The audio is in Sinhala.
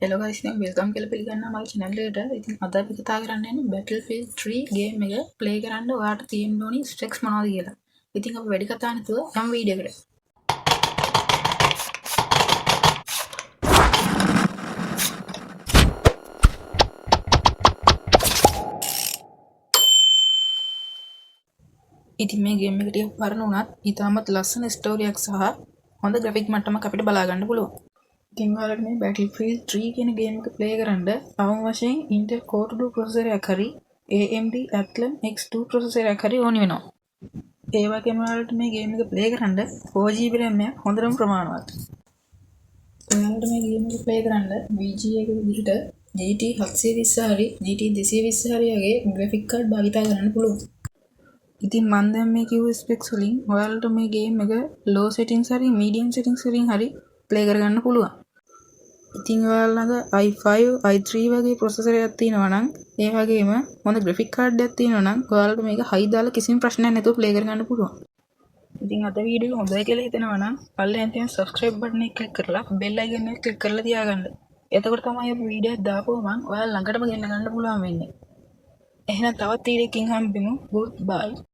Hello guys, now welcome කියලා පිළිගන්නවා මගේ channel එකට. ඉතින් අද අපි කතා කරන්න යන්නේ Battlefield 3 game එක play කරන්න ඔයාලට තියෙන්න ඕනි specs මොනවද කියලා. ඉතින් අපි වැඩි කතා නැතුව යමු වීඩියෝ එකට. ඉතින් මේ game එක ටිකක් පරණ වුණත් ඉතාමත් ලස්සන story එකක් සහ හොඳ graphic මට්ටමක් අපිට බලා ගන්න පුළුවන්. ඉතින් ඔයාලට මේ Battlefield 3 කියන game එක play කරන්න අවම වශයෙන් Intel Core 2 processor එකක් හරි AMD Athlon X2 processor එකක් හරි ඕනි වෙනවා. ඒ වගේම ඔයාලට මේ game එක play කරන්න 4GB RAM එක හොඳටම ප්‍රමාණවත්. ඔයාලට මේ game එක play කරන්න VGA එක විදිහට GT 720 හරි GT 220 හරි වගේ graphic card භාවිතා කරන්න පුළුවන්. ඉතින් මම දැන් මේ කිව්ව specs වලින් ඔයාලට මේ game එක low settings හරි medium settings වලින් හරි play කරගන්න පුළුවන්. ඉතින් ඔයාලා ළඟ i5 i3 වගේ processor එකක් තියෙනවා නම් ඒ වගේම හොඳ graphic card එකක් තියෙනවා නම් ඔයාලට මේක high දාලා කිසිම ප්‍රශ්නයක් නැතුව play කරගන්න පුළුවන්. ඉතින් අද වීඩියෝ හොඳයි කියලා හිතෙනවා නම් පල්ලෙහාන් තියෙන subscribe button එක click කරලා bell icon එක click කරලා තියාගන්න. එතකොට තමයි අපි වීඩියෝ එක දාපුවම ඔයාලා ළඟටම ගෙන්න ගන්න පුළුවන් වෙන්නේ. එහෙනම් තවත් වීඩියෝ එකකින් හම්බෙමු. Goodbye.